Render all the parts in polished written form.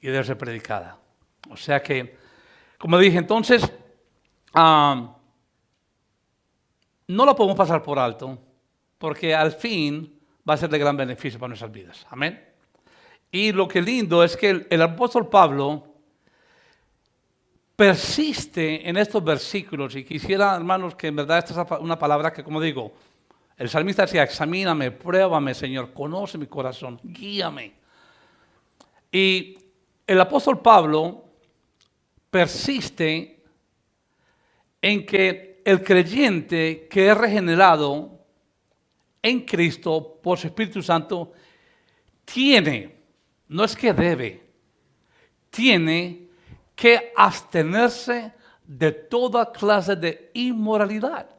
y debe ser predicada. O sea que, como dije, entonces, no lo podemos pasar por alto, porque al fin va a ser de gran beneficio para nuestras vidas. Amén. Y lo que lindo es que el apóstol Pablo persiste en estos versículos, y quisiera, hermanos, que en verdad esta es una palabra que, como digo, el salmista decía: examíname, pruébame, Señor, conoce mi corazón, guíame. Y el apóstol Pablo persiste en que el creyente que es regenerado en Cristo por su Espíritu Santo tiene, no es que debe, tiene que abstenerse de toda clase de inmoralidad.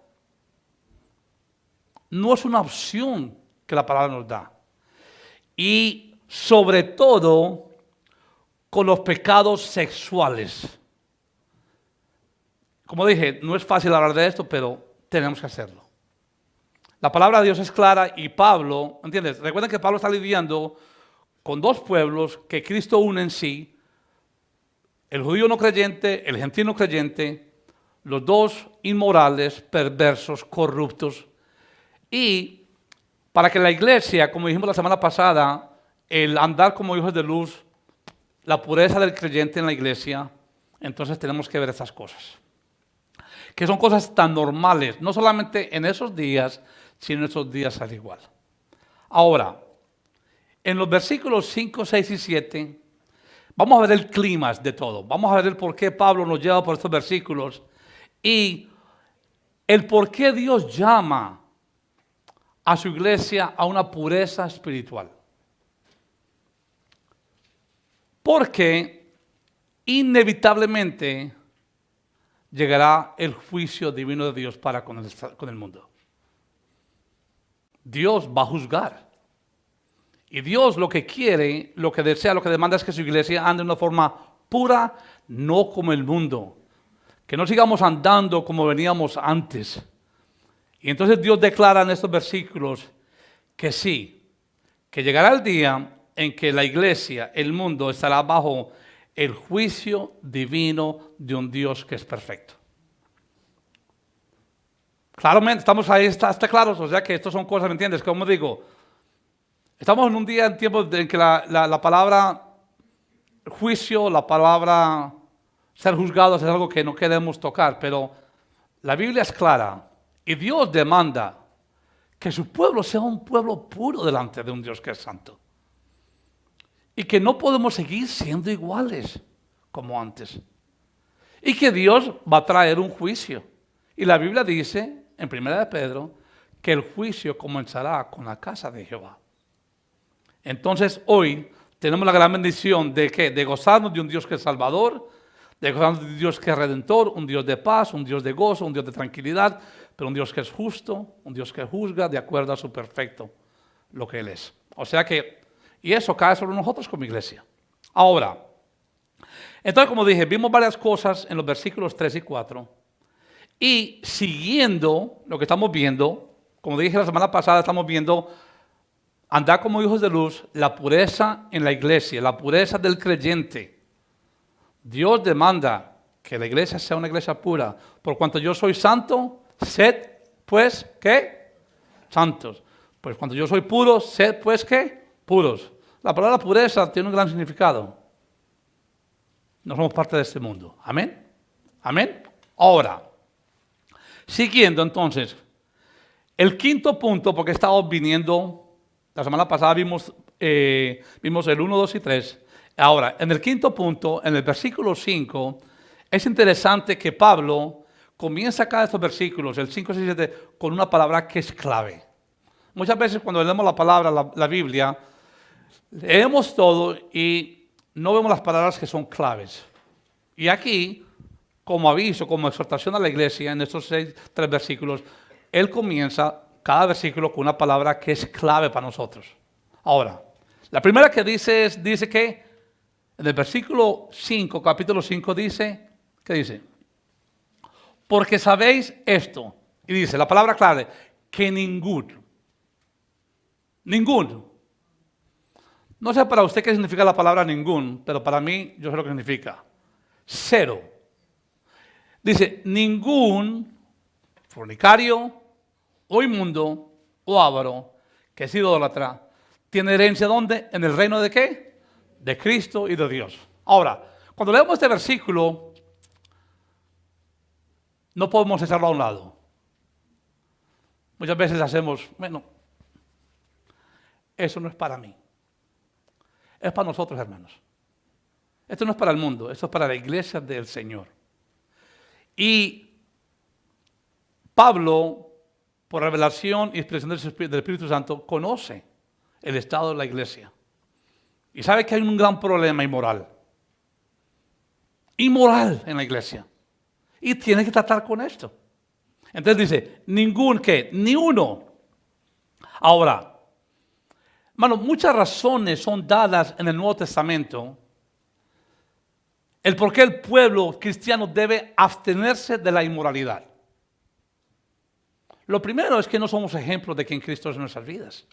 No es una opción que la palabra nos da. Y sobre todo con los pecados sexuales. Como dije, no es fácil hablar de esto, pero tenemos que hacerlo. La palabra de Dios es clara y Pablo, ¿entiendes? Recuerden que Pablo está lidiando con dos pueblos que Cristo une en sí: el judío no creyente, el gentil no creyente, los dos inmorales, perversos, corruptos. Y para que la iglesia, como dijimos la semana pasada, el andar como hijos de luz, la pureza del creyente en la iglesia, entonces tenemos que ver estas cosas, que son cosas tan normales, no solamente en esos días, sino en esos días al igual. Ahora, en los versículos 5, 6 y 7, vamos a ver el clímax de todo. Vamos a ver el por qué Pablo nos lleva por estos versículos y el por qué Dios llama a su iglesia a una pureza espiritual. Porque inevitablemente llegará el juicio divino de Dios para con el mundo. Dios va a juzgar. Y Dios lo que quiere, lo que desea, lo que demanda es que su iglesia ande de una forma pura, no como el mundo. Que no sigamos andando como veníamos antes. Y entonces Dios declara en estos versículos que sí, que llegará el día en que la iglesia, el mundo, estará bajo el juicio divino de un Dios que es perfecto. Claramente, estamos ahí, está claro, o sea que esto son cosas, ¿me entiendes? Como digo, estamos en un día, en tiempo en que la palabra juicio, la palabra ser juzgados es algo que no queremos tocar, pero la Biblia es clara y Dios demanda que su pueblo sea un pueblo puro delante de un Dios que es santo. Y que no podemos seguir siendo iguales como antes. Y que Dios va a traer un juicio. Y la Biblia dice, en 1 de Pedro, que el juicio comenzará con la casa de Jehová. Entonces hoy tenemos la gran bendición de ¿qué? De gozarnos de un Dios que es Salvador, de gozarnos de un Dios que es Redentor, un Dios de paz, un Dios de gozo, un Dios de tranquilidad, pero un Dios que es justo, un Dios que juzga de acuerdo a su perfecto, lo que Él es. O sea que, y eso cae sobre nosotros como iglesia. Ahora, entonces como dije, vimos varias cosas en los versículos 3 y 4, y siguiendo lo que estamos viendo, como dije la semana pasada, estamos viendo andar como hijos de luz, la pureza en la iglesia, la pureza del creyente. Dios demanda que la iglesia sea una iglesia pura. Por cuanto yo soy santo, sed pues, ¿qué? Santos. Pues cuando yo soy puro, sed pues, ¿qué? Puros. La palabra pureza tiene un gran significado. No somos parte de este mundo. Amén. Amén. Ahora, siguiendo entonces, el quinto punto, porque estamos viniendo, la semana pasada vimos el 1, 2 y 3. Ahora, en el quinto punto, en el versículo 5, es interesante que Pablo comienza cada estos versículos, el 5, 6 y 7, con una palabra que es clave. Muchas veces cuando leemos la palabra, la Biblia, leemos todo y no vemos las palabras que son claves. Y aquí, como aviso, como exhortación a la iglesia, en estos 3 versículos, él comienza cada versículo con una palabra que es clave para nosotros. Ahora, la primera que dice dice que en el versículo 5, capítulo 5 dice, ¿qué dice? Porque sabéis esto, y dice la palabra clave, que ninguno, No sé para usted qué significa la palabra ningún, pero para mí yo sé lo que significa. Cero. Dice, ningún fornicario o inmundo o avaro que es idólatra tiene herencia ¿dónde? ¿En el reino de qué? De Cristo y de Dios. Ahora, cuando leemos este versículo, no podemos echarlo a un lado. Muchas veces hacemos, bueno, eso no es para mí. Es para nosotros, hermanos. Esto no es para el mundo, esto es para la iglesia del Señor. Y Pablo, por revelación y expresión del Espíritu Santo, conoce el estado de la iglesia. Y sabe que hay un gran problema inmoral. Inmoral en la iglesia. Y tiene que tratar con esto. Entonces dice, ningún que, ni uno. Ahora, hermano, muchas razones son dadas en el Nuevo Testamento el por qué el pueblo cristiano debe abstenerse de la inmoralidad. Lo primero es que no somos ejemplos de quien Cristo es en nuestras vidas.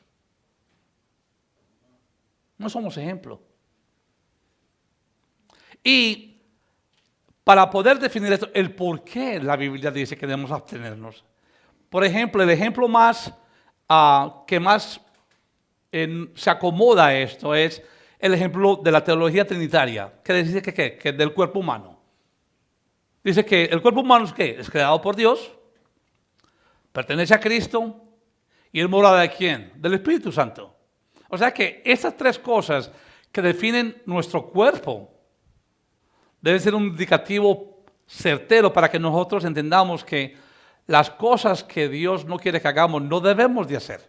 No somos ejemplo. Y para poder definir esto, el por qué la Biblia dice que debemos abstenernos. Por ejemplo, el ejemplo más que más se acomoda a esto es el ejemplo de la teología trinitaria, que dice que es del cuerpo humano. Dice que el cuerpo humano es ¿qué? Es creado por Dios, pertenece a Cristo y es morada de ¿quién? Del Espíritu Santo. O sea que estas tres cosas que definen nuestro cuerpo deben ser un indicativo certero para que nosotros entendamos que las cosas que Dios no quiere que hagamos no debemos de hacer.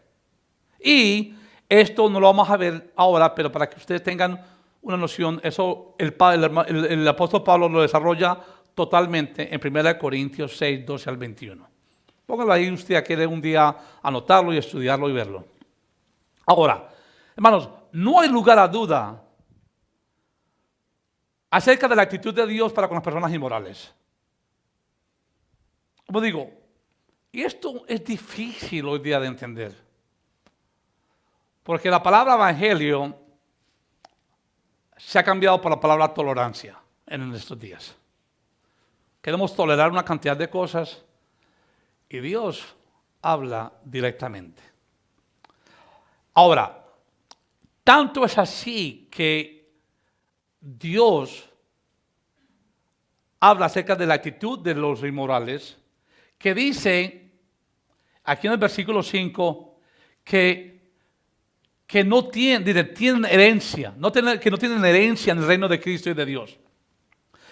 Y esto no lo vamos a ver ahora, pero para que ustedes tengan una noción, eso el apóstol Pablo lo desarrolla totalmente en 1 Corintios 6, 12 al 21. Póngalo ahí, usted quiere un día anotarlo y estudiarlo y verlo. Ahora, hermanos, no hay lugar a duda acerca de la actitud de Dios para con las personas inmorales. Como digo, y esto es difícil hoy día de entender. Porque la palabra evangelio se ha cambiado por la palabra tolerancia en estos días. Queremos tolerar una cantidad de cosas y Dios habla directamente. Ahora, tanto es así que Dios habla acerca de la actitud de los inmorales, que dice aquí en el versículo 5 que no tienen herencia, que no tienen herencia en el reino de Cristo y de Dios.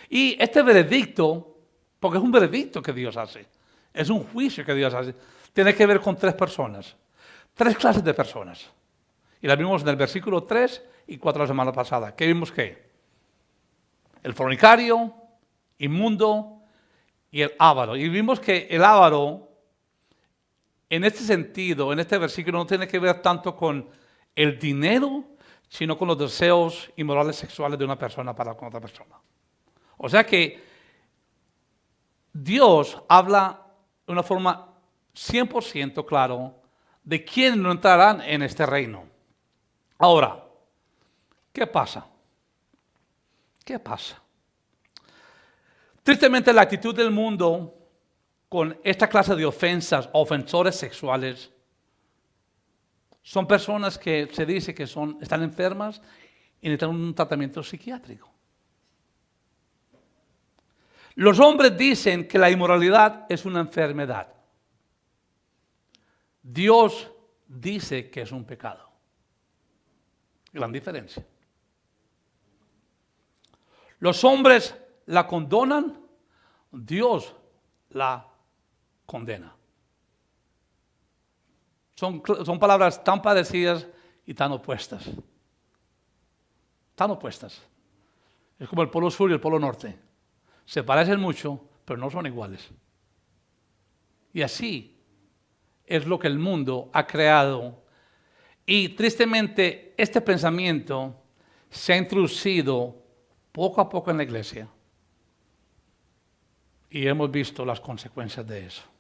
Y este veredicto, porque es un veredicto que Dios hace, es un juicio que Dios hace, tiene que ver con tres personas, tres clases de personas. Y las vimos en el versículo 3 y 4 la semana pasada. ¿Qué vimos qué? El fornicario, inmundo y el avaro. Y vimos que el avaro, en este sentido, en este versículo, no tiene que ver tanto con el dinero, sino con los deseos inmorales sexuales de una persona para con otra persona. O sea que Dios habla de una forma 100% claro de quiénes no entrarán en este reino. Ahora, ¿qué pasa? ¿Qué pasa? Tristemente, la actitud del mundo con esta clase de ofensas, ofensores sexuales, son personas que se dice que están enfermas y necesitan un tratamiento psiquiátrico. Los hombres dicen que la inmoralidad es una enfermedad. Dios dice que es un pecado. Gran diferencia. Los hombres la condonan, Dios la condena. Son palabras tan parecidas y tan opuestas. Tan opuestas. Es como el polo sur y el polo norte. Se parecen mucho, pero no son iguales. Y así es lo que el mundo ha creado. Y tristemente, este pensamiento se ha introducido poco a poco en la iglesia. Y hemos visto las consecuencias de eso.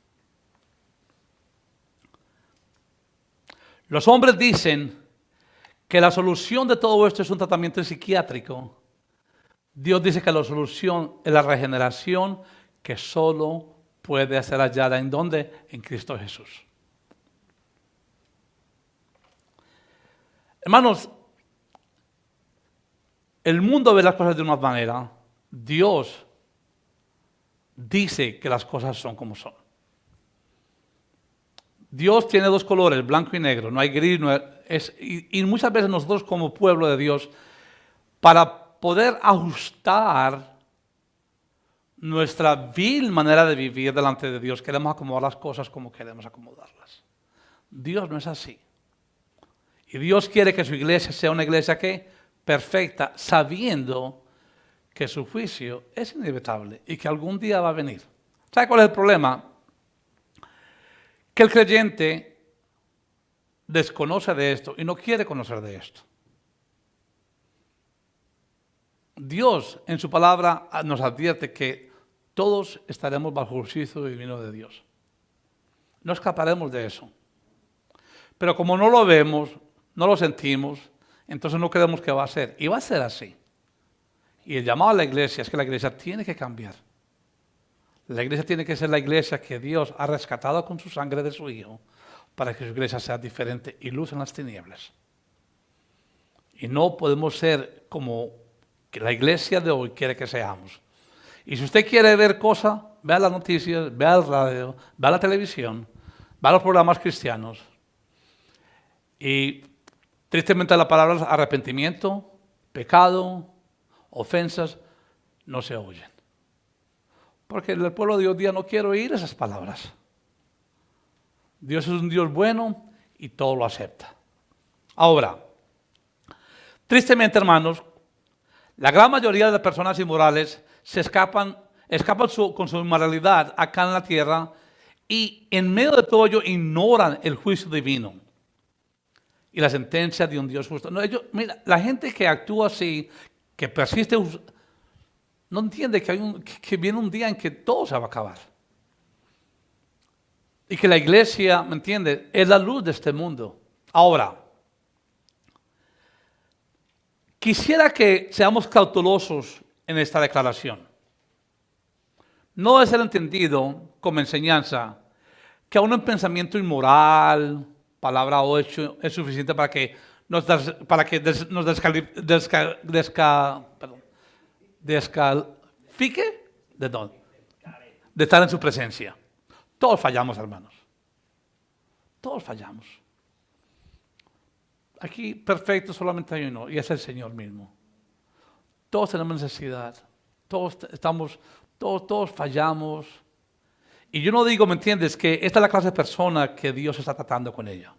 Los hombres dicen que la solución de todo esto es un tratamiento psiquiátrico, Dios dice que la solución es la regeneración que solo puede ser hallada ¿en dónde? En Cristo Jesús. Hermanos, el mundo ve las cosas de una manera. Dios dice que las cosas son como son. Dios tiene dos colores, blanco y negro, no hay gris, y muchas veces nosotros como pueblo de Dios, para poder ajustar nuestra vil manera de vivir delante de Dios, queremos acomodar las cosas como queremos acomodarlas. Dios no es así. Y Dios quiere que su iglesia sea una iglesia que perfecta, sabiendo que su juicio es inevitable y que algún día va a venir. ¿Sabe cuál es el problema? Que el creyente desconoce de esto y no quiere conocer de esto. Dios en su palabra nos advierte que todos estaremos bajo el juicio divino de Dios. No escaparemos de eso. Pero como no lo vemos, no lo sentimos, entonces no creemos que va a ser. Y va a ser así. Y el llamado a la iglesia es que la iglesia tiene que cambiar. La iglesia tiene que ser la iglesia que Dios ha rescatado con su sangre de su Hijo para que su iglesia sea diferente y luz en las tinieblas. Y no podemos ser como que la iglesia de hoy quiere que seamos. Y si usted quiere ver cosas, vea las noticias, vea el radio, vea la televisión, vea los programas cristianos. Y tristemente las palabras arrepentimiento, pecado, ofensas, no se oyen. Porque el pueblo de hoy día no quiere oír esas palabras. Dios es un Dios bueno y todo lo acepta. Ahora, tristemente, hermanos, la gran mayoría de las personas inmorales se escapan con su inmoralidad acá en la tierra y en medio de todo ello ignoran el juicio divino y la sentencia de un Dios justo. No, mira, la gente que actúa así, que persiste, no entiende que viene un día en que todo se va a acabar. Y que la iglesia, ¿me entiende?, es la luz de este mundo. Ahora, quisiera que seamos cautelosos en esta declaración. No debe ser entendido como enseñanza que aún un pensamiento inmoral, palabra 8, es suficiente para que nos descalifique de dónde, de estar en su presencia. Todos fallamos, hermanos. Todos fallamos. Aquí perfecto solamente hay uno y es el Señor mismo. Todos tenemos necesidad. Todos fallamos. Y yo no digo, ¿me entiendes?, que esta es la clase de persona que Dios está tratando con ella.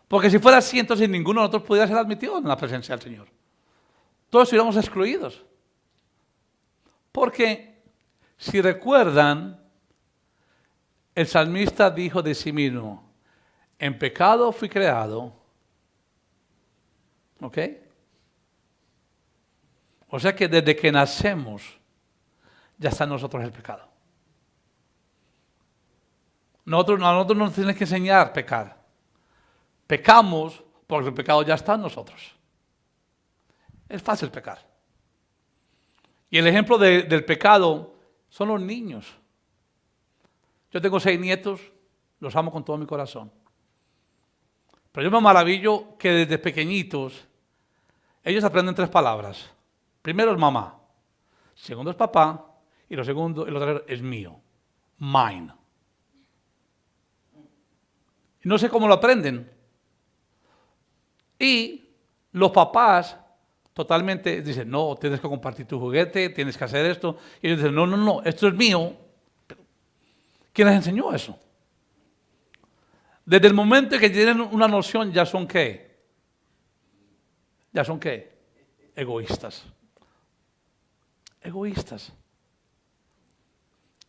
Porque si fuera así, entonces ninguno de nosotros pudiera ser admitido en la presencia del Señor. Todos estuviéramos excluidos. Porque, si recuerdan, el salmista dijo de sí mismo, en pecado fui creado. ¿Ok? O sea que desde que nacemos, ya está en nosotros el pecado. A nosotros nos tienen que enseñar a pecar. Pecamos porque el pecado ya está en nosotros. Es fácil pecar. Y el ejemplo del pecado son los niños. Yo tengo 6 nietos, los amo con todo mi corazón. Pero yo me maravillo que desde pequeñitos ellos aprenden 3 palabras. Primero es mamá, segundo es papá y lo tercero es mío, mine. Y no sé cómo lo aprenden. Y los papás totalmente dicen, no, tienes que compartir tu juguete, tienes que hacer esto. Y ellos dicen, no, esto es mío. ¿Quién les enseñó eso? Desde el momento en que tienen una noción, ¿ya son qué? ¿Ya son qué? Egoístas. Egoístas.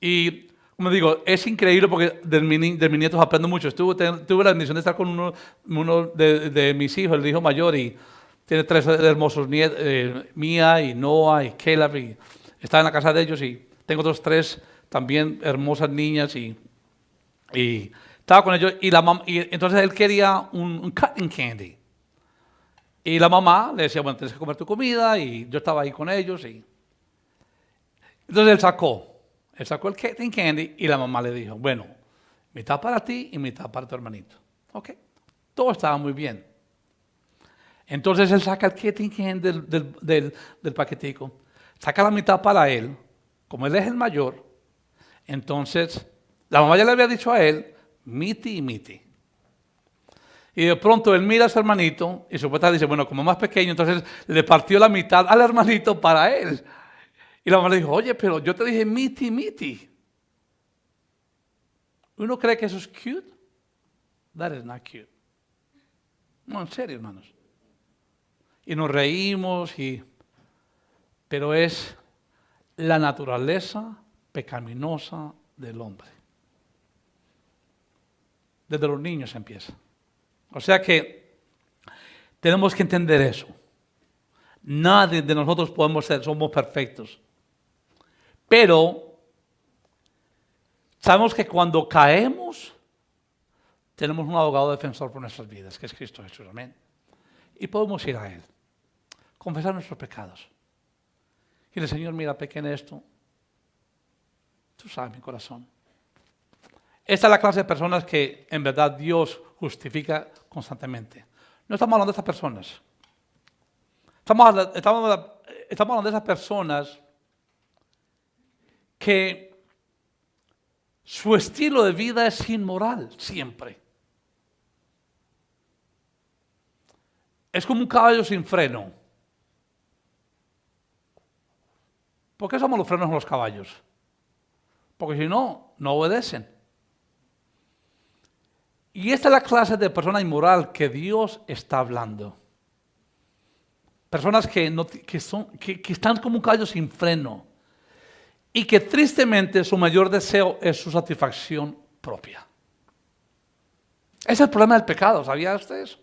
Y, como digo, es increíble porque de mis nietos aprendo mucho. Tuve la bendición de estar con uno de mis hijos, el hijo mayor, y tiene 3 hermosos nietos, Mía y Noah y Caleb, y estaba en la casa de ellos, y tengo otros 3 también hermosas niñas, y estaba con ellos, y entonces él quería un cotton candy. Y la mamá le decía, bueno, tienes que comer tu comida, y yo estaba ahí con ellos. Entonces él sacó el cotton candy, y la mamá le dijo, bueno, mitad para ti y mitad para tu hermanito. Ok, todo estaba muy bien. Entonces él saca el cotton candy del paquetico, saca la mitad para él, como él es el mayor. Entonces la mamá ya le había dicho a él, miti y miti. Y de pronto él mira a su hermanito y supuestamente dice, bueno, como más pequeño, entonces le partió la mitad al hermanito para él. Y la mamá le dijo, oye, pero yo te dije miti, miti. ¿Uno cree que eso es cute? That is not cute. No, en serio, hermanos. Y nos reímos, pero es la naturaleza pecaminosa del hombre. Desde los niños empieza. O sea que tenemos que entender eso. Nadie de nosotros somos perfectos. Pero sabemos que cuando caemos, tenemos un abogado defensor por nuestras vidas, que es Cristo Jesús. Amén. Y podemos ir a Él, confesar nuestros pecados. Y el Señor, mira, pequé en esto. Tú sabes mi corazón. Esta es la clase de personas que en verdad Dios justifica constantemente. No estamos hablando de estas personas. Estamos hablando de esas personas que su estilo de vida es inmoral siempre. Es como un caballo sin freno. ¿Por qué somos los frenos en los caballos? Porque si no, no obedecen. Y esta es la clase de persona inmoral que Dios está hablando. Personas que están como un caballo sin freno y que tristemente su mayor deseo es su satisfacción propia. Ese es el problema del pecado, ¿sabía usted eso?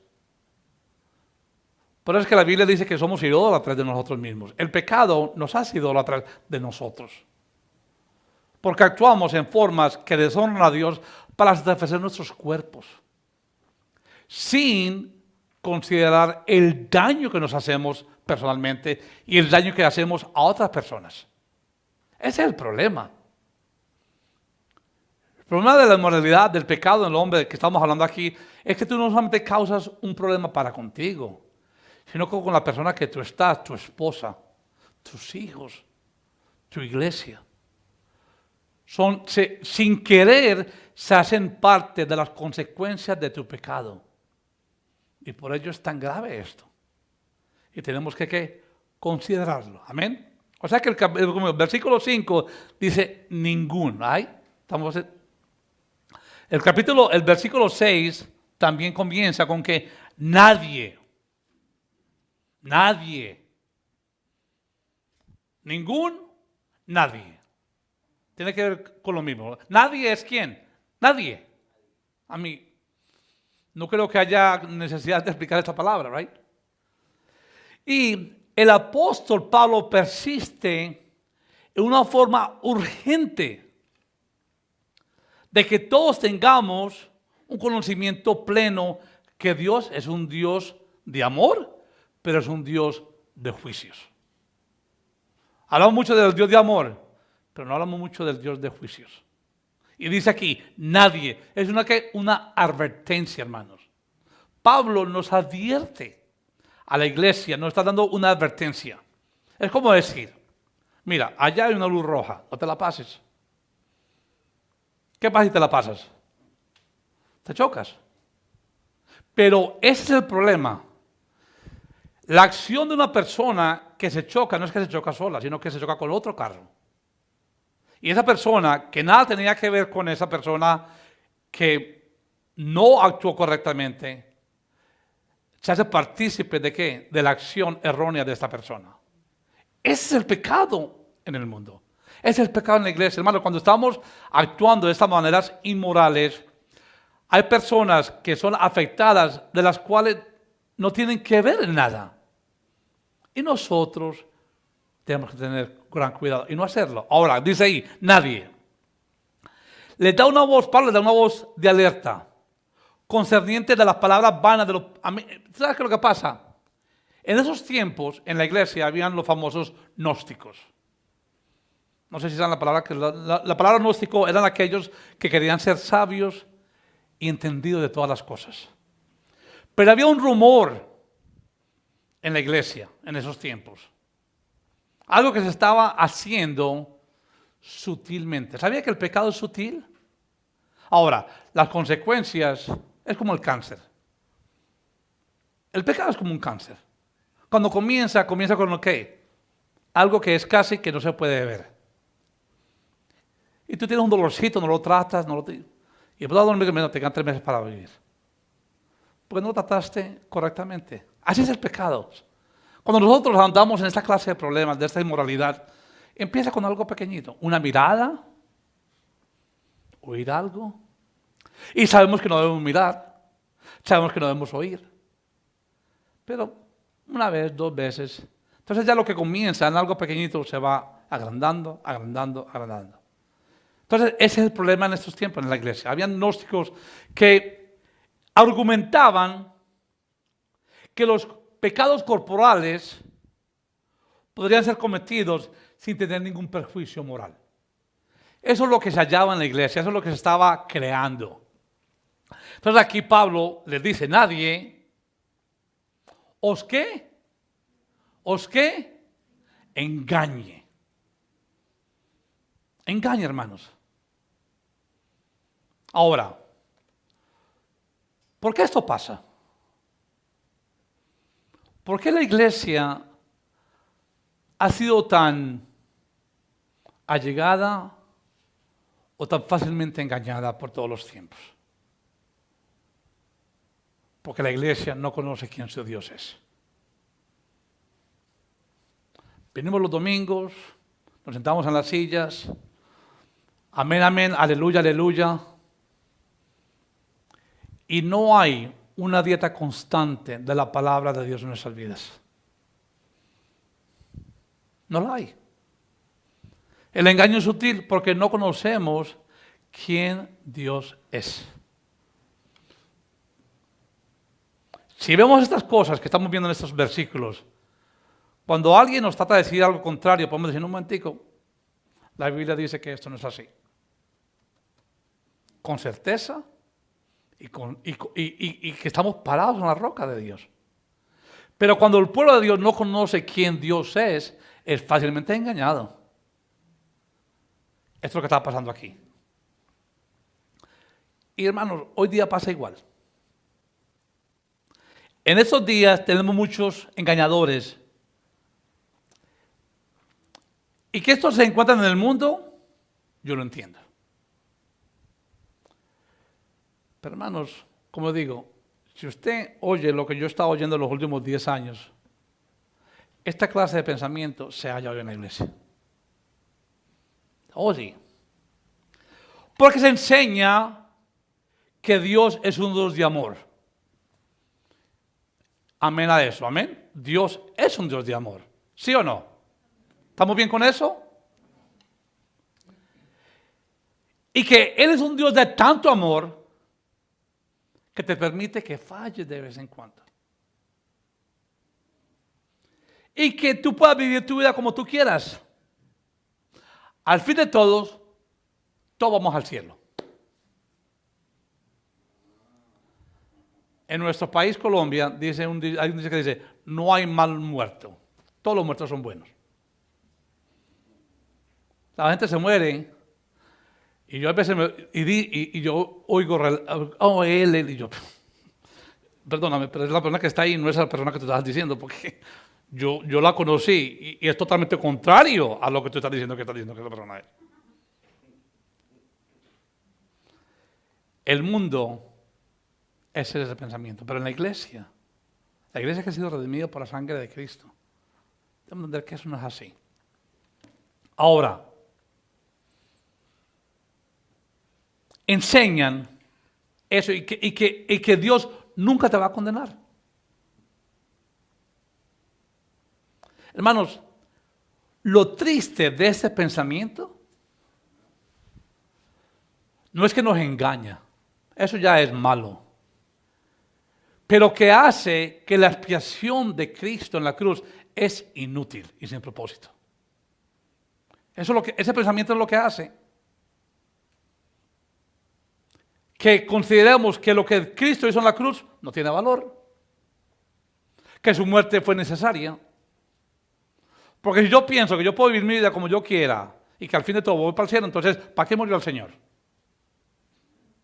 Por eso es que la Biblia dice que somos idólatras de nosotros mismos. El pecado nos hace idólatras de nosotros. Porque actuamos en formas que deshonran a Dios para satisfacer nuestros cuerpos, sin considerar el daño que nos hacemos personalmente y el daño que hacemos a otras personas. Ese es el problema. El problema de la inmoralidad, del pecado en el hombre que estamos hablando aquí, es que tú no solamente causas un problema para contigo, sino con la persona que tú estás, tu esposa, tus hijos, tu iglesia. Sin querer se hacen parte de las consecuencias de tu pecado. Y por ello es tan grave esto. Y tenemos que considerarlo. Amén. O sea que el versículo 5 dice ningún. El versículo 6 también comienza con que nadie, ningún, nadie. Tiene que ver con lo mismo. Nadie es quién. Nadie. A mí, no creo que haya necesidad de explicar esta palabra, ¿right? Y el apóstol Pablo persiste en una forma urgente de que todos tengamos un conocimiento pleno que Dios es un Dios de amor, pero es un Dios de juicios. Hablamos mucho del Dios de amor, pero no hablamos mucho del Dios de juicios. Y dice aquí, nadie. Es una advertencia, hermanos. Pablo nos advierte a la iglesia, nos está dando una advertencia. Es como decir, mira, allá hay una luz roja, no te la pases. ¿Qué pasa si te la pasas? Te chocas. Pero ese es el problema. La acción de una persona que se choca no es que se choca sola, sino que se choca con otro carro. Y esa persona, que nada tenía que ver con esa persona que no actuó correctamente, se hace partícipe ¿de qué? De la acción errónea de esta persona. Ese es el pecado en el mundo. Ese es el pecado en la iglesia. Hermano, cuando estamos actuando de estas maneras inmorales, hay personas que son afectadas de las cuales no tienen que ver en nada. Y nosotros tenemos que tener gran cuidado y no hacerlo. Ahora, dice ahí, nadie. Pablo le da una voz de alerta, concerniente de las palabras vanas de los... ¿Sabes qué es lo que pasa? En esos tiempos, en la iglesia, habían los famosos gnósticos. No sé si saben la palabra, que la palabra gnóstico eran aquellos que querían ser sabios y entendidos de todas las cosas. Pero había un rumor en la iglesia en esos tiempos. Algo que se estaba haciendo sutilmente. ¿Sabía que el pecado es sutil? Ahora, las consecuencias es como el cáncer. El pecado es como un cáncer. Cuando comienza con lo que algo que es casi que no se puede ver. Y tú tienes un dolorcito, no lo tratas, y después de dormir, te quedan 3 meses para vivir. Porque no lo trataste correctamente. Así es el pecado. Cuando nosotros andamos en esta clase de problemas, de esta inmoralidad, empieza con algo pequeñito. Una mirada, oír algo. Y sabemos que no debemos mirar, sabemos que no debemos oír. Pero una vez, 2 veces. Entonces ya lo que comienza en algo pequeñito se va agrandando, agrandando, agrandando. Entonces ese es el problema en estos tiempos en la iglesia. Habían gnósticos que argumentaban que los pecados corporales podrían ser cometidos sin tener ningún perjuicio moral. Eso es lo que se hallaba en la iglesia, eso es lo que se estaba creando. Entonces aquí Pablo les dice, nadie os engañe. Engañe, hermanos. Ahora, ¿por qué esto pasa? ¿Por qué la iglesia ha sido tan allegada o tan fácilmente engañada por todos los tiempos? Porque la iglesia no conoce quién su Dios es. Venimos los domingos, nos sentamos en las sillas, amén, amén, aleluya, aleluya. Y no hay una dieta constante de la palabra de Dios en nuestras vidas. No la hay. El engaño es sutil porque no conocemos quién Dios es. Si vemos estas cosas que estamos viendo en estos versículos, cuando alguien nos trata de decir algo contrario, podemos decir, un momentico, la Biblia dice que esto no es así. Con certeza y que estamos parados en la roca de Dios. Pero cuando el pueblo de Dios no conoce quién Dios es fácilmente engañado. Esto es lo que está pasando aquí. Y hermanos, hoy día pasa igual. En estos días tenemos muchos engañadores. Y que estos se encuentran en el mundo, yo lo entiendo. Pero hermanos, como digo, si usted oye lo que yo he estado oyendo en los últimos 10 años, esta clase de pensamiento se halla hoy en la iglesia. Oye, porque se enseña que Dios es un Dios de amor. Amén a eso, amén. Dios es un Dios de amor, ¿sí o no? ¿Estamos bien con eso? Y que Él es un Dios de tanto amor que te permite que falles de vez en cuando. Y que tú puedas vivir tu vida como tú quieras. Al fin de todos vamos al cielo. En nuestro país, Colombia, hay un dice que dice, no hay mal muerto. Todos los muertos son buenos. La gente se muere y yo a veces yo oigo, él, y yo, perdóname, pero es la persona que está ahí, no es la persona que tú estás diciendo, porque yo la conocí y es totalmente contrario a lo que tú estás diciendo que esa persona es. El mundo ese es el pensamiento, pero en la iglesia que ha sido redimida por la sangre de Cristo, debemos entender que eso no es así. Ahora, enseñan eso y que Dios nunca te va a condenar. Hermanos, lo triste de ese pensamiento no es que nos engaña, eso ya es malo. pero que hace que la expiación de Cristo en la cruz es inútil y sin propósito. Ese pensamiento es lo que hace que consideremos que lo que Cristo hizo en la cruz no tiene valor, que su muerte fue necesaria. Porque si yo pienso que yo puedo vivir mi vida como yo quiera y que al fin de todo voy para el cielo, entonces, ¿para qué murió el Señor?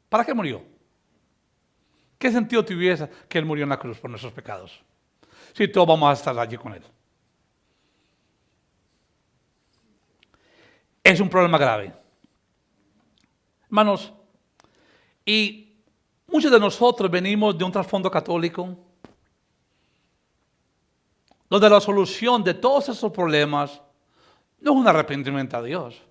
¿Para qué murió? ¿Qué sentido tuviese que Él murió en la cruz por nuestros pecados? Si todos vamos a estar allí con Él. Es un problema grave. Hermanos, y muchos de nosotros venimos de un trasfondo católico, donde la solución de todos esos problemas no es un arrepentimiento a Dios.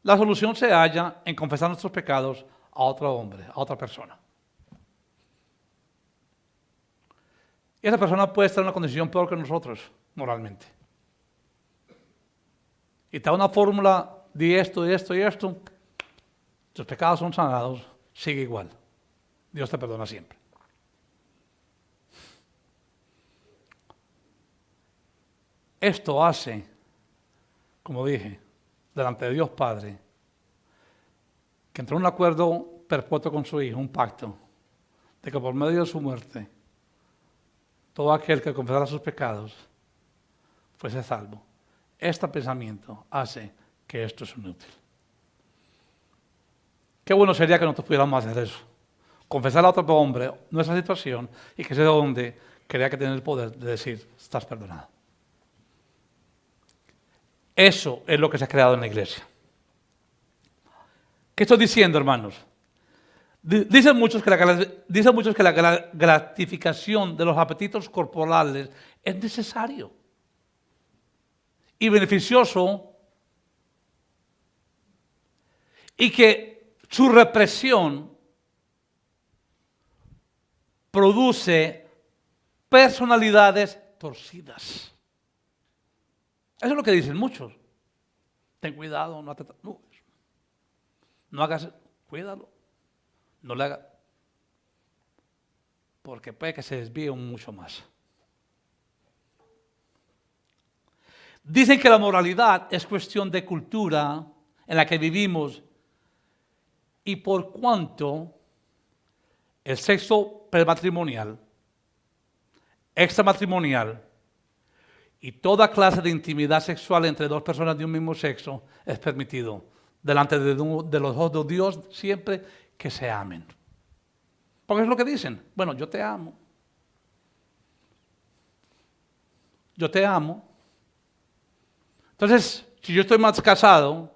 La solución se halla en confesar nuestros pecados a otro hombre, a otra persona. Y esa persona puede estar en una condición peor que nosotros, moralmente. Y te da una fórmula de esto, y esto y esto. Tus pecados son sanados, sigue igual. Dios te perdona siempre. Esto hace, como dije, delante de Dios Padre, que entró en un acuerdo perpetuo con su Hijo, un pacto, de que por medio de su muerte, todo aquel que confesara sus pecados fuese salvo. Este pensamiento hace que esto es inútil. Qué bueno sería que nosotros pudiéramos hacer eso. Confesar a otro hombre nuestra situación y que ese hombre crea que tiene el poder de decir, estás perdonado. Eso es lo que se ha creado en la iglesia. ¿Qué estoy diciendo, hermanos? Dicen muchos que la gratificación de los apetitos corporales es necesario y beneficioso, y que su represión produce personalidades torcidas. Eso es lo que dicen muchos. Ten cuidado, no hagas, cuídalo, no le hagas, porque puede que se desvíe mucho más. Dicen que la moralidad es cuestión de cultura en la que vivimos, y por cuanto el sexo prematrimonial, extramatrimonial y toda clase de intimidad sexual entre dos personas de un mismo sexo es permitido delante de los ojos de Dios siempre que se amen. Porque es lo que dicen. Bueno, yo te amo. Yo te amo. Entonces, si yo estoy más casado,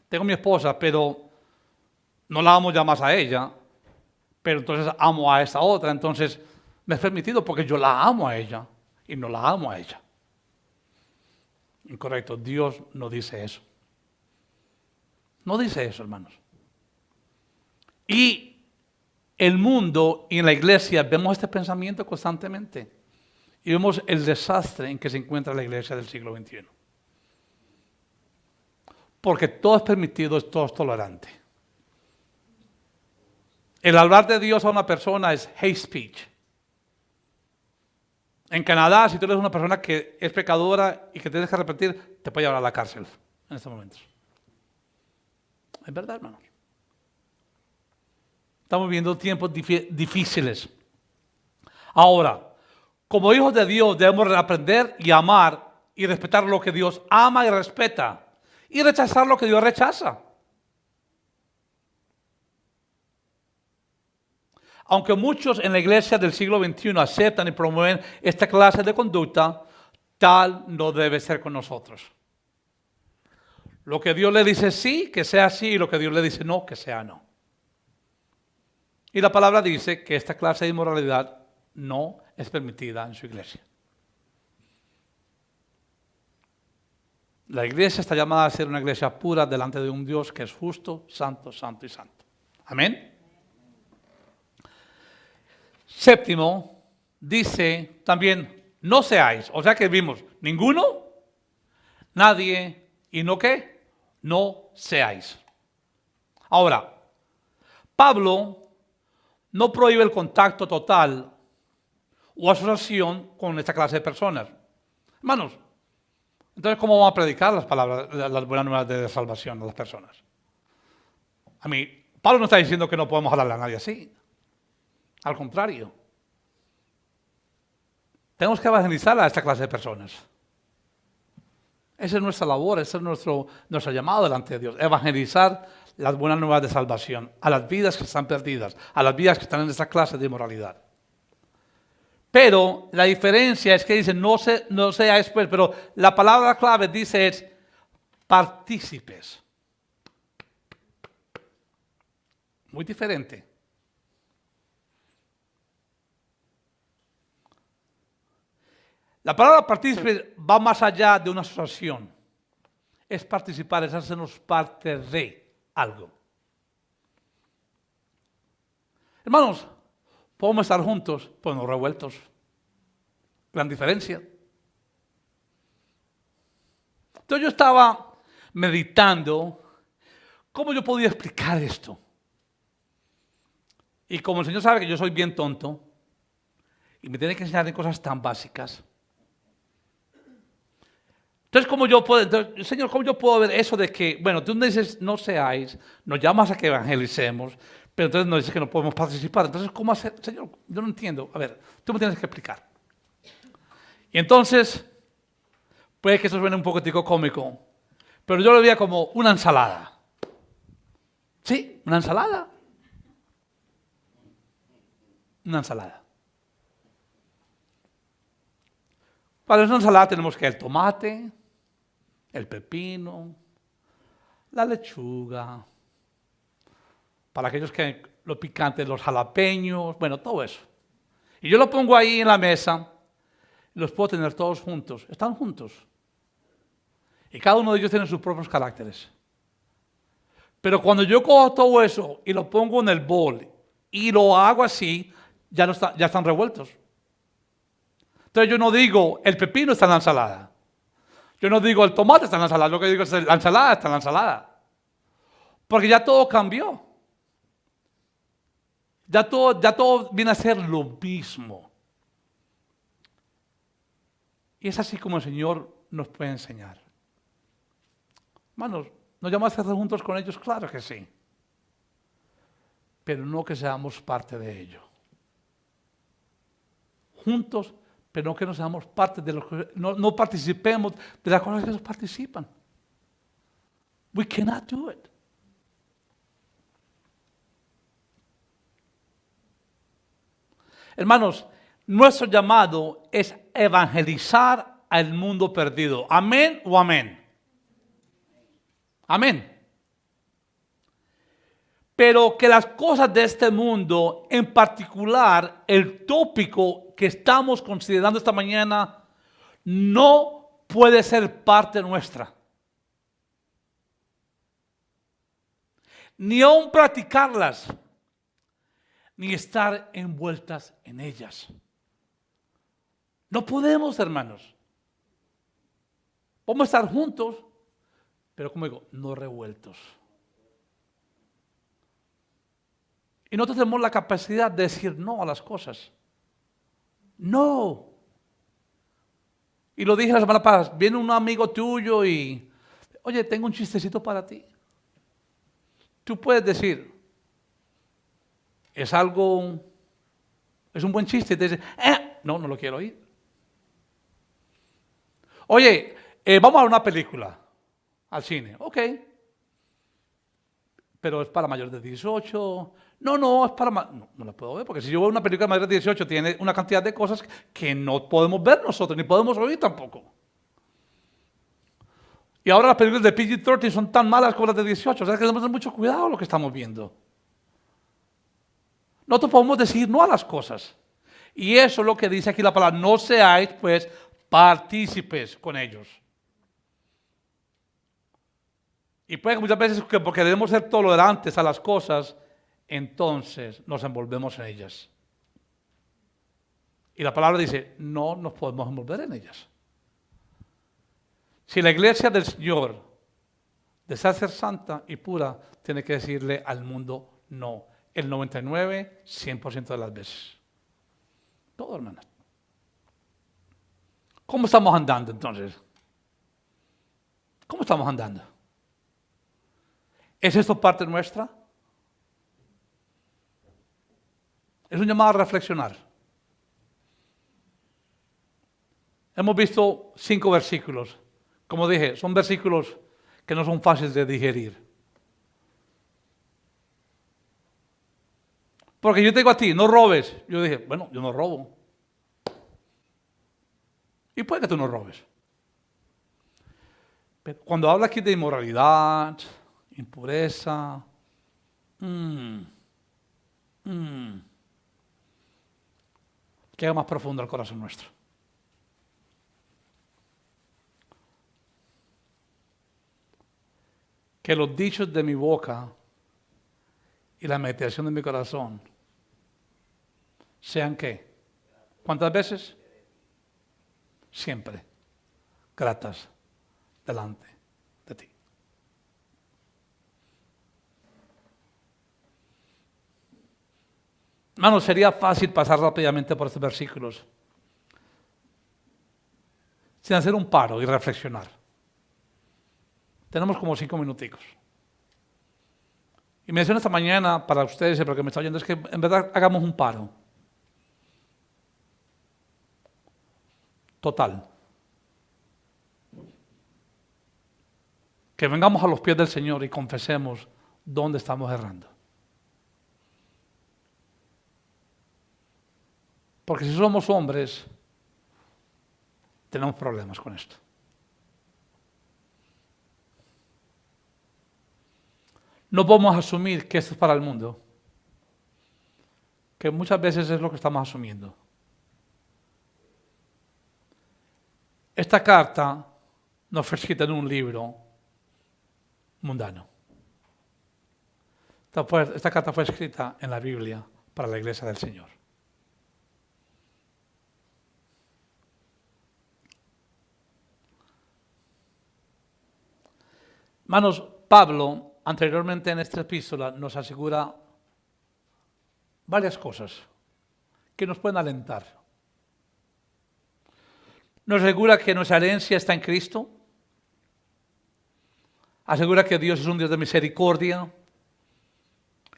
tengo mi esposa, pero no la amo ya más a ella, pero entonces amo a esa otra, entonces me es permitido porque yo la amo a ella y no la amo a ella. Incorrecto, Dios no dice eso. No dice eso, hermanos. Y el mundo y en la iglesia vemos este pensamiento constantemente. Y vemos el desastre en que se encuentra la iglesia del siglo XXI. Porque todo es permitido, todo es tolerante. El hablar de Dios a una persona es hate speech. En Canadá, si tú eres una persona que es pecadora y que tienes que arrepentir, te puede llevar a la cárcel en estos momentos. Es verdad, hermanos. Estamos viviendo tiempos difíciles. Ahora, como hijos de Dios debemos aprender y amar y respetar lo que Dios ama y respeta, y rechazar lo que Dios rechaza. Aunque muchos en la iglesia del siglo XXI aceptan y promueven esta clase de conducta, tal no debe ser con nosotros. Lo que Dios le dice sí, que sea sí, y lo que Dios le dice no, que sea no. Y la palabra dice que esta clase de inmoralidad no es permitida en su iglesia. La iglesia está llamada a ser una iglesia pura delante de un Dios que es justo, santo, santo y santo. Amén. Séptimo, dice también, no seáis. O sea que vimos, ninguno, nadie, y no qué, no seáis. Ahora, Pablo no prohíbe el contacto total o asociación con esta clase de personas. Hermanos, entonces, ¿cómo vamos a predicar las palabras, las buenas nuevas de salvación a las personas? A mí, Pablo no está diciendo que no podemos hablarle a nadie así. Al contrario. Tenemos que evangelizar a esta clase de personas. Esa es nuestra labor, ese es nuestro llamado delante de Dios. Evangelizar las buenas nuevas de salvación a las vidas que están perdidas, a las vidas que están en esta clase de inmoralidad. Pero la diferencia es que dice, no sea después, pero la palabra clave dice es partícipes. Muy diferente. La palabra partícipe va más allá de una asociación. Es participar, es hacernos parte de algo. Hermanos, podemos estar juntos, pero no revueltos. Gran diferencia. Entonces yo estaba meditando cómo yo podía explicar esto. Y como el Señor sabe que yo soy bien tonto y me tiene que enseñar en cosas tan básicas. Entonces, Señor, ¿cómo yo puedo ver eso de que, bueno, tú me dices no seáis, nos llamas a que evangelicemos, pero entonces nos dices que no podemos participar? Entonces, ¿cómo hacer? Señor, yo no entiendo. A ver, tú me tienes que explicar. Y entonces, puede que eso suene un poquitico cómico, pero yo lo veía como una ensalada. Sí, una ensalada. Una ensalada. Para una ensalada tenemos que el tomate, el pepino, la lechuga, para aquellos que lo picante, los jalapeños, bueno, todo eso. Y yo lo pongo ahí en la mesa, y los puedo tener todos juntos, están juntos. Y cada uno de ellos tiene sus propios caracteres. Pero cuando yo cojo todo eso y lo pongo en el bol y lo hago así, ya están revueltos. Entonces yo no digo el pepino está en la ensalada. Yo no digo el tomate está en la ensalada. Lo que digo es la ensalada está en la ensalada. Porque ya todo cambió. Ya todo viene a ser lo mismo. Y es así como el Señor nos puede enseñar. Hermanos, ¿nos llama a estar juntos con ellos? Claro que sí. Pero no que seamos parte de ello. Juntos, pero no que no seamos parte de los que no participemos de las cosas que ellos participan. We cannot do it. Hermanos, nuestro llamado es evangelizar al mundo perdido. ¿Amén o amén? Amén. Pero que las cosas de este mundo, en particular el tópico que estamos considerando esta mañana, no puede ser parte nuestra. Ni aún practicarlas, ni estar envueltas en ellas. No podemos, hermanos. Vamos a estar juntos, pero como digo, no revueltos. Y nosotros tenemos la capacidad de decir no a las cosas. No. Y lo dije la semana pasada, viene un amigo tuyo y, oye, tengo un chistecito para ti. Tú puedes decir, es un buen chiste, y te dice, no lo quiero oír. Oye, vamos a ver una película al cine, ok. Pero es para mayores de 18. No, es para no la puedo ver, porque si yo veo una película de mayores de 18 tiene una cantidad de cosas que no podemos ver nosotros, ni podemos oír tampoco. Y ahora las películas de PG-13 son tan malas como las de 18, o sea que debemos tener mucho cuidado con lo que estamos viendo. Nosotros podemos decir no a las cosas. Y eso es lo que dice aquí la palabra, no seáis pues partícipes con ellos. Y puede que muchas veces, porque debemos ser tolerantes a las cosas, entonces nos envolvemos en ellas. Y la palabra dice, no nos podemos envolver en ellas. Si la iglesia del Señor desea ser santa y pura, tiene que decirle al mundo no el 99, 100% de las veces. Todo, hermanos. ¿Cómo estamos andando entonces? ¿Cómo estamos andando? ¿Es esto parte nuestra? Es un llamado a reflexionar. Hemos visto 5 versículos. Como dije, son versículos que no son fáciles de digerir. Porque yo te digo a ti, no robes. Yo dije, bueno, yo no robo. Y puede que tú no robes. Pero cuando habla aquí de inmoralidad, impureza, queda más profundo el corazón nuestro. Que los dichos de mi boca y la meditación de mi corazón sean ¿qué? ¿Cuántas veces? Siempre gratas delante de ti. Hermanos, sería fácil pasar rápidamente por estos versículos sin hacer un paro y reflexionar. Tenemos como 5 minuticos. Y me decían esta mañana para ustedes, pero que me está oyendo, es que en verdad hagamos un paro. Total. Que vengamos a los pies del Señor y confesemos dónde estamos errando. Porque si somos hombres, tenemos problemas con esto. No podemos asumir que esto es para el mundo, que muchas veces es lo que estamos asumiendo. Esta carta no fue escrita en un libro mundano. Esta carta fue escrita en la Biblia para la iglesia del Señor. Hermanos, Pablo, anteriormente en esta epístola, nos asegura varias cosas que nos pueden alentar. Nos asegura que nuestra herencia está en Cristo. Asegura que Dios es un Dios de misericordia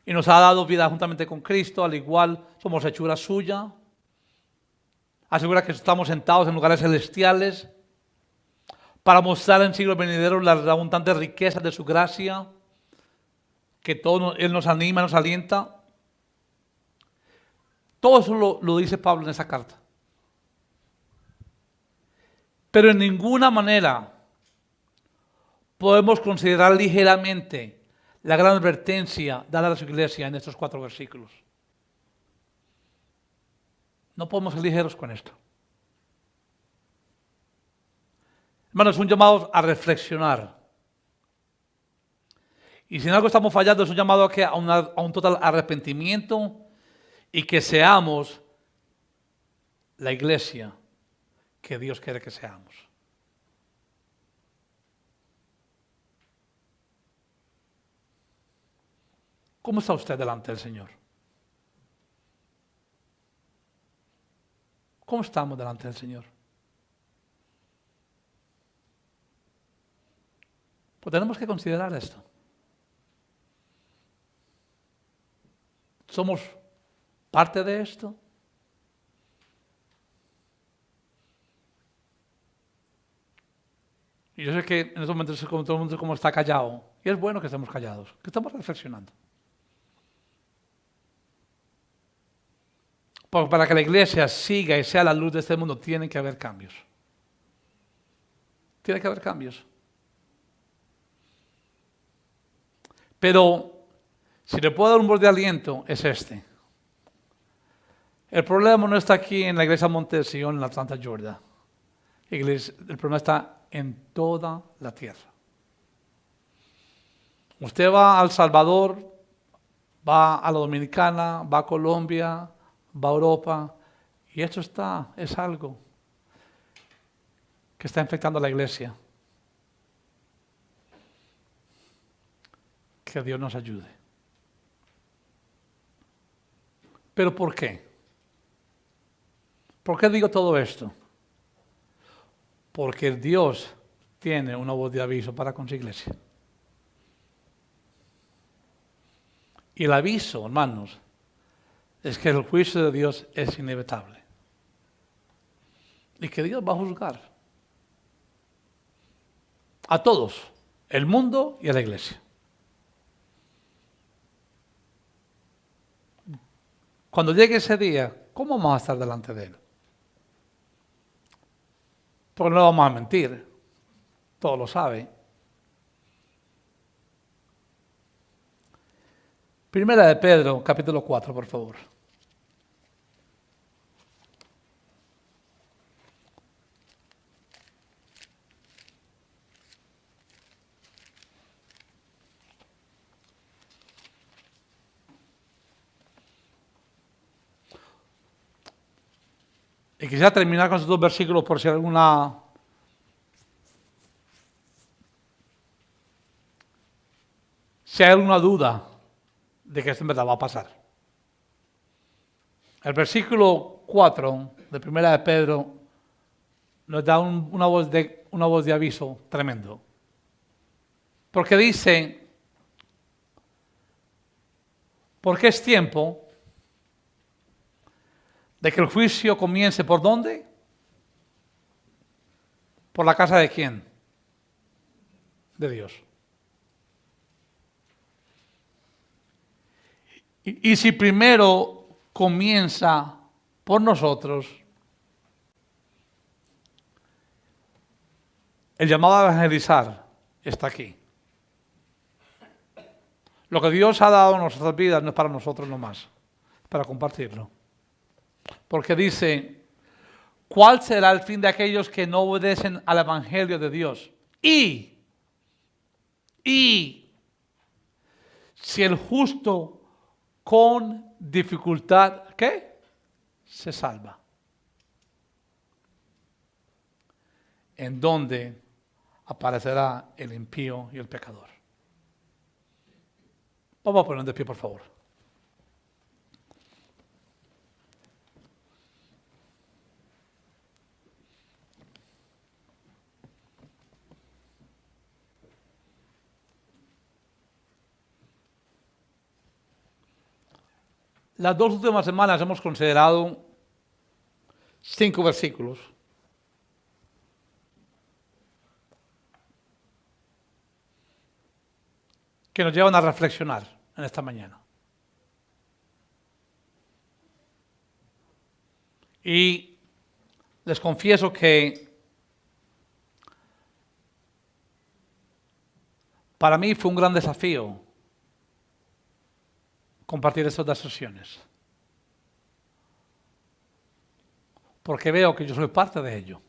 y nos ha dado vida juntamente con Cristo, al igual somos hechura suya. Asegura que estamos sentados en lugares celestiales para mostrar en siglos venideros las abundantes riquezas de su gracia, que todo Él nos anima, nos alienta. Todo eso lo dice Pablo en esa carta. Pero en ninguna manera podemos considerar ligeramente la gran advertencia dada a su iglesia en estos 4 versículos. No podemos ser ligeros con esto. Hermanos, es un llamado a reflexionar. Y si en algo estamos fallando, es un llamado a un total arrepentimiento y que seamos la iglesia que Dios quiere que seamos. ¿Cómo está usted delante del Señor? ¿Cómo estamos delante del Señor? Pues tenemos que considerar esto. ¿Somos parte de esto? Y yo sé que en estos momentos como todo el mundo como está callado. Y es bueno que estemos callados, que estamos reflexionando. Porque para que la iglesia siga y sea la luz de este mundo, tiene que haber cambios. Tiene que haber cambios. Pero si le puedo dar un voz de aliento, es este. El problema no está aquí en la iglesia Monte de Sion, en Atlanta, Georgia. El problema está en toda la tierra. Usted va a El Salvador, va a la Dominicana, va a Colombia, va a Europa, y esto es algo que está infectando a la iglesia. Que Dios nos ayude. ¿Pero por qué? ¿Por qué digo todo esto? Porque Dios tiene una voz de aviso para con su iglesia. Y el aviso, hermanos, es que el juicio de Dios es inevitable. Y que Dios va a juzgar a todos, el mundo y a la iglesia. Cuando llegue ese día, ¿cómo vamos a estar delante de Él? Porque no vamos a mentir, todos lo saben. Primera de Pedro, capítulo 4, por favor. Y quisiera terminar con estos dos versículos por si hay alguna duda de que esto en verdad va a pasar. El versículo 4 de Primera de Pedro nos da una voz de aviso tremendo. Porque dice, porque es tiempo de que el juicio comience ¿por dónde? ¿Por la casa de quién? De Dios. Y si primero comienza por nosotros, el llamado a evangelizar está aquí. Lo que Dios ha dado en nuestras vidas no es para nosotros nomás, es para compartirlo. Porque dice, ¿cuál será el fin de aquellos que no obedecen al evangelio de Dios? Y si el justo con dificultad, ¿qué? Se salva. En donde aparecerá el impío y el pecador. Vamos a poner de pie, por favor. Las dos últimas semanas hemos considerado 5 versículos que nos llevan a reflexionar en esta mañana. Y les confieso que para mí fue un gran desafío compartir estas 2 sesiones. Porque veo que yo soy parte de ello.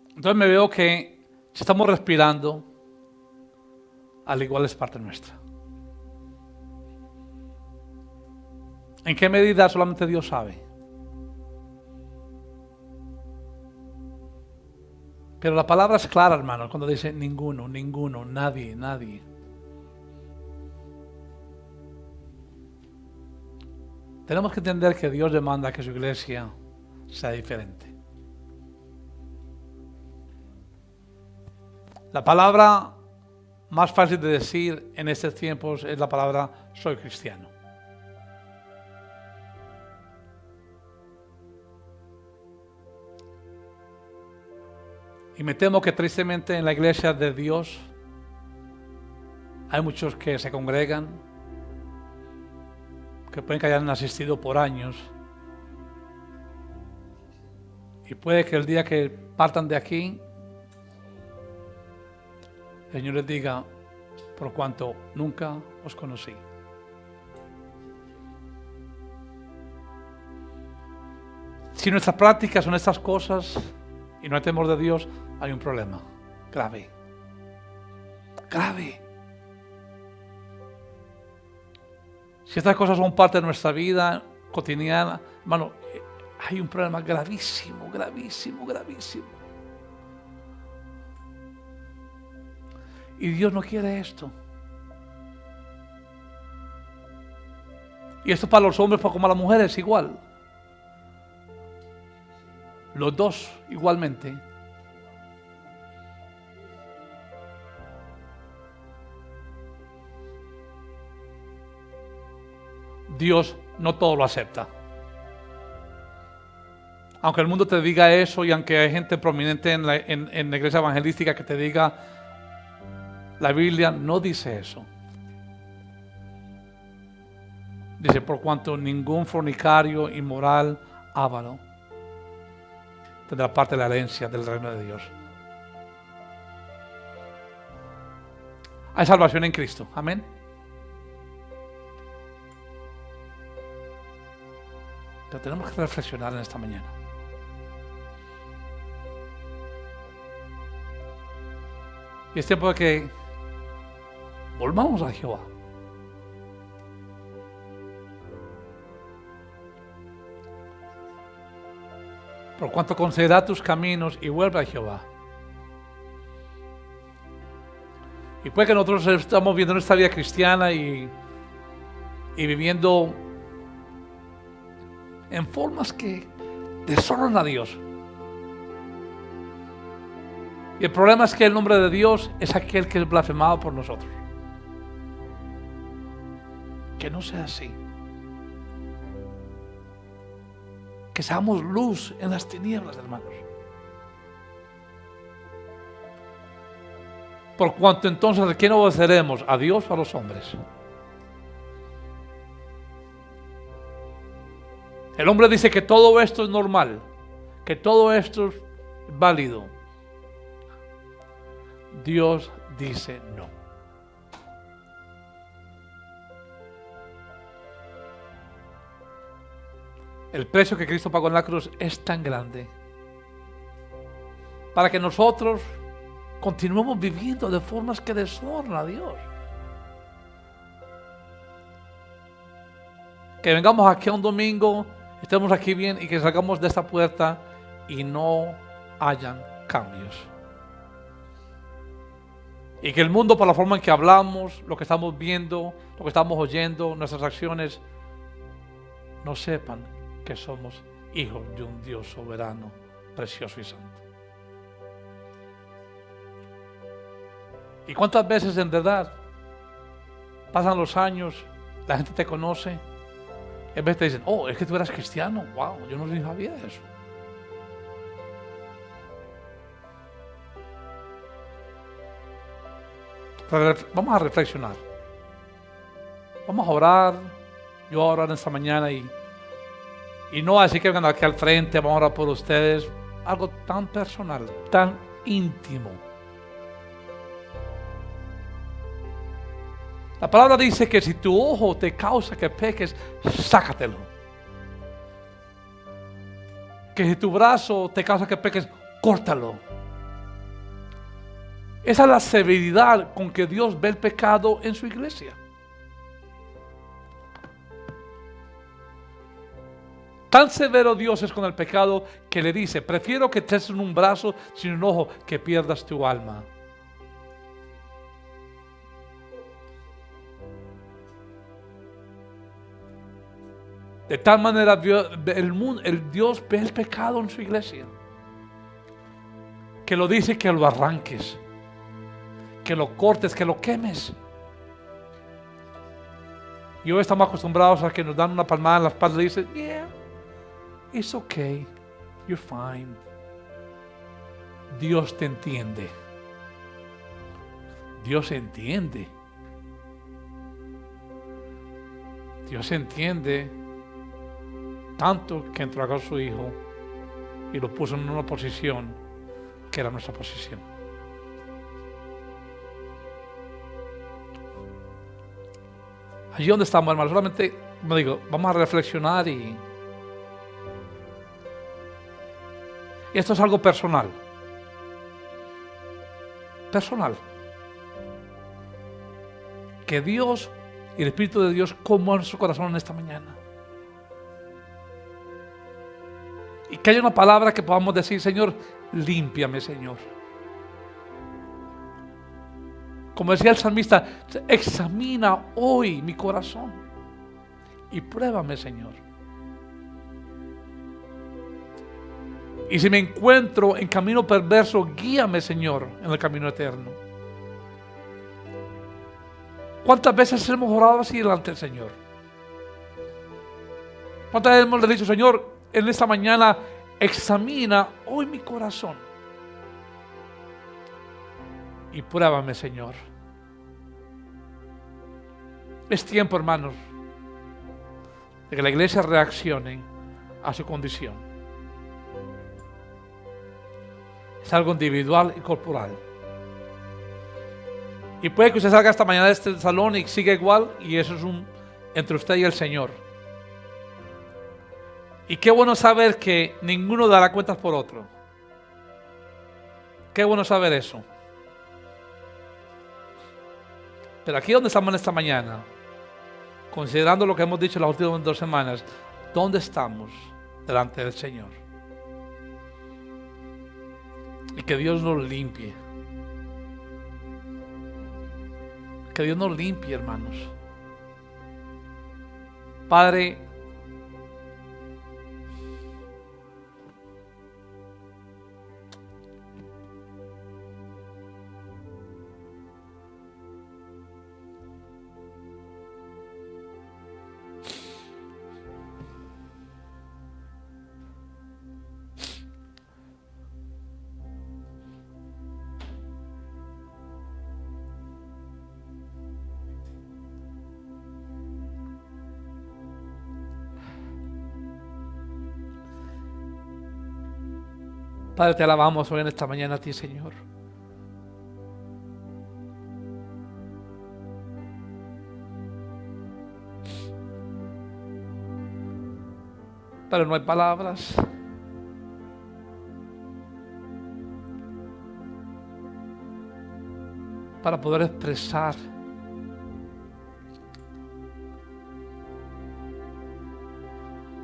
Entonces me veo que si estamos respirando, al igual es parte nuestra. ¿En qué medida? Solamente Dios sabe. Pero la palabra es clara, hermano, cuando dice ninguno, nadie. Tenemos que entender que Dios demanda que su iglesia sea diferente. La palabra más fácil de decir en estos tiempos es la palabra soy cristiano. Y me temo que tristemente en la iglesia de Dios hay muchos que se congregan, que pueden que hayan asistido por años, y puede que el día que partan de aquí, el Señor les diga, por cuanto nunca os conocí. Si nuestras prácticas son estas cosas y no hay temor de Dios, hay un problema grave. Si estas cosas son parte de nuestra vida cotidiana, hermano, hay un problema gravísimo. Y Dios no quiere esto. Y esto para los hombres como para las mujeres igual. Los dos igualmente. Dios no todo lo acepta. Aunque el mundo te diga eso y aunque hay gente prominente en la iglesia evangelística que te diga, la Biblia no dice eso. Dice, por cuanto ningún fornicario, inmoral, avaro tendrá parte de la herencia del reino de Dios. Hay salvación en Cristo. Amén. Pero tenemos que reflexionar en esta mañana. Y es tiempo de que volvamos a Jehová. Por cuanto considera tus caminos y vuelve a Jehová. Y puede que nosotros estamos viviendo nuestra vida cristiana y viviendo en formas que deshonran a Dios. Y el problema es que el nombre de Dios es aquel que es blasfemado por nosotros. Que no sea así. Que seamos luz en las tinieblas, hermanos. Por cuanto entonces, ¿a quién obedeceremos? ¿A Dios o a los hombres? El hombre dice que todo esto es normal, que todo esto es válido. Dios dice no. El precio que Cristo pagó en la cruz es tan grande para que nosotros continuemos viviendo de formas que deshonran a Dios. Que vengamos aquí a un domingo, estemos aquí bien y que salgamos de esta puerta y no hayan cambios. Y que el mundo, por la forma en que hablamos, lo que estamos viendo, lo que estamos oyendo, nuestras acciones, no sepan que somos hijos de un Dios soberano, precioso y santo. ¿Y cuántas veces en verdad pasan los años, la gente te conoce, en vez te dicen, oh, es que tú eras cristiano, wow, yo no sabía eso. Vamos a reflexionar. Vamos a orar. Yo voy a orar esta mañana y no así que vengan aquí al frente, vamos a orar por ustedes. Algo tan personal, tan íntimo. La palabra dice que si tu ojo te causa que peques, sácatelo. Que si tu brazo te causa que peques, córtalo. Esa es la severidad con que Dios ve el pecado en su iglesia. Tan severo Dios es con el pecado que le dice, prefiero que estés en un brazo sin un ojo que pierdas tu alma. De tal manera el Dios ve el pecado en su iglesia, que lo dice que lo arranques, que lo cortes, que lo quemes. Y hoy estamos acostumbrados a que nos dan una palmada en la espalda y dicen, yeah, it's okay, you're fine. Dios te entiende. Dios entiende. Dios entiende tanto que entregó a su Hijo y lo puso en una posición que era nuestra posición. Allí donde estamos, hermanos, solamente, como digo, vamos a reflexionar y esto es algo personal. Personal. Que Dios y el Espíritu de Dios conmueva nuestro corazón en esta mañana. Y que haya una palabra que podamos decir, Señor, límpiame, Señor. Como decía el salmista, examina hoy mi corazón. y pruébame, Señor. Y si me encuentro en camino perverso, guíame, Señor, en el camino eterno. ¿Cuántas veces hemos orado así delante del Señor? ¿Cuántas veces hemos dicho, Señor, en esta mañana examina hoy mi corazón y pruébame, Señor? Es tiempo, hermanos, de que la iglesia reaccione a su condición. Es algo individual y corporal. Y puede que usted salga esta mañana de este salón y siga igual, y eso es entre usted y el Señor. Y qué bueno saber que ninguno dará cuentas por otro. Qué bueno saber eso. Pero aquí donde estamos en esta mañana, considerando lo que hemos dicho en las últimas 2 semanas, ¿dónde estamos delante del Señor? Y que Dios nos limpie. Que Dios nos limpie, hermanos. Padre, Padre, te alabamos hoy en esta mañana a ti, Señor. Pero no hay palabras para poder expresar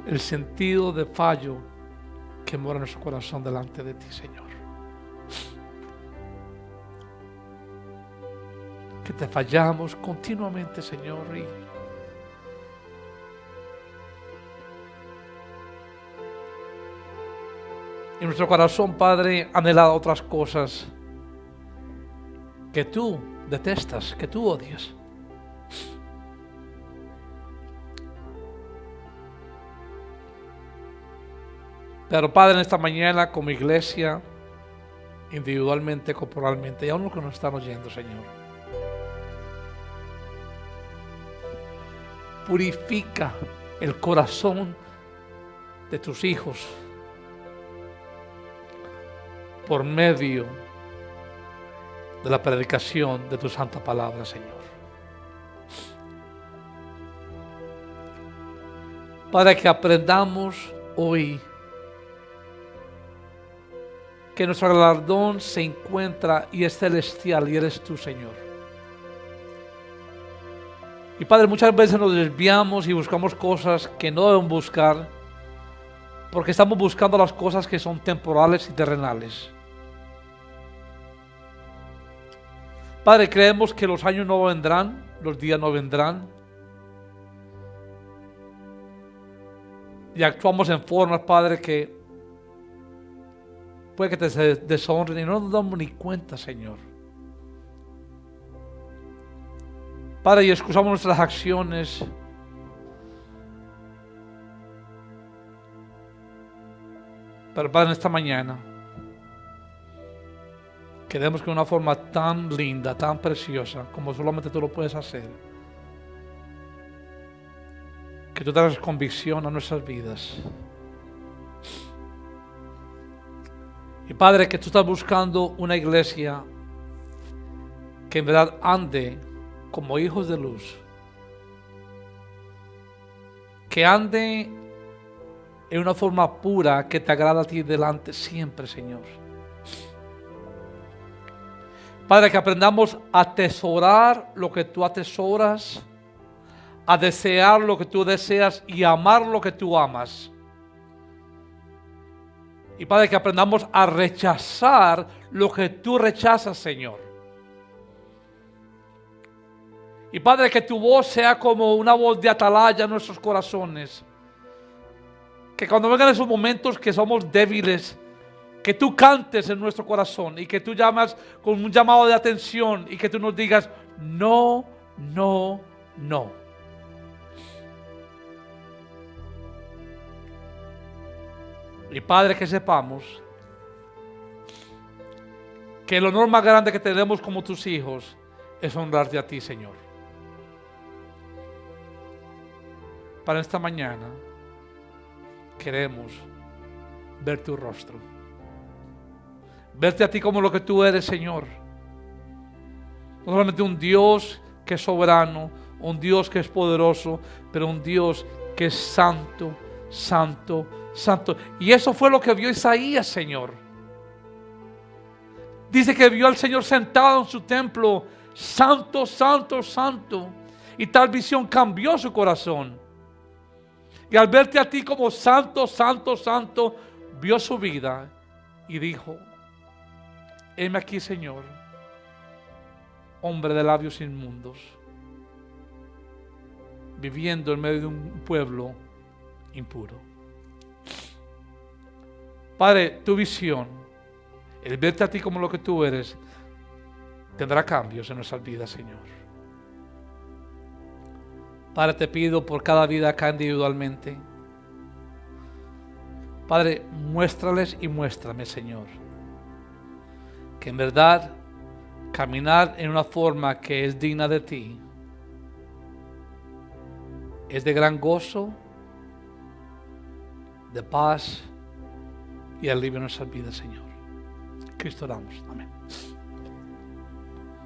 el sentido de fallo que mora en nuestro corazón delante de ti, Señor. Que te fallamos continuamente, Señor, y nuestro corazón, Padre, anhela otras cosas que tú detestas, que tú odias. Pero Padre, en esta mañana como iglesia, individualmente, corporalmente, y aún los que nos están oyendo, Señor, purifica el corazón de tus hijos por medio de la predicación de tu santa palabra, Señor. Para que aprendamos hoy que nuestro galardón se encuentra y es celestial, y eres tú, Señor. Y Padre, muchas veces nos desviamos y buscamos cosas que no debemos buscar, porque estamos buscando las cosas que son temporales y terrenales. Padre, creemos que los años no vendrán, los días no vendrán, y actuamos en formas, Padre, que puede que te deshonren y no nos damos ni cuenta, Señor. Padre, y excusamos nuestras acciones. Pero Padre, en esta mañana queremos que de una forma tan linda, tan preciosa, como solamente tú lo puedes hacer, que tú traigas convicción a nuestras vidas. Y Padre, que tú estás buscando una iglesia que en verdad ande como hijos de luz, que ande en una forma pura que te agrada a ti delante siempre, Señor. Padre, que aprendamos a atesorar lo que tú atesoras, a desear lo que tú deseas y a amar lo que tú amas. Y Padre, que aprendamos a rechazar lo que tú rechazas, Señor. Y Padre, que tu voz sea como una voz de atalaya en nuestros corazones. Que cuando vengan esos momentos que somos débiles, que tú cantes en nuestro corazón y que tú llamas con un llamado de atención y que tú nos digas, no, no, no. Y Padre, que sepamos que el honor más grande que tenemos como tus hijos es honrarte a ti, Señor. Para esta mañana queremos ver tu rostro, verte a ti como lo que tú eres, Señor. No solamente un Dios que es soberano, un Dios que es poderoso, pero un Dios que es santo, santo, santo. Y eso fue lo que vio Isaías, Señor. Dice que vio al Señor sentado en su templo, santo, santo, santo. Y tal visión cambió su corazón. Y al verte a ti como santo, santo, santo, vio su vida y dijo, heme aquí, Señor, hombre de labios inmundos, viviendo en medio de un pueblo impuro. Padre, tu visión, el verte a ti como lo que tú eres, tendrá cambios en nuestras vidas, Señor. Padre, te pido por cada vida acá individualmente. Padre, muéstrales y muéstrame, Señor, que en verdad caminar en una forma que es digna de ti es de gran gozo, de paz y alivio en nuestras vidas, Señor. Cristo oramos. Amén.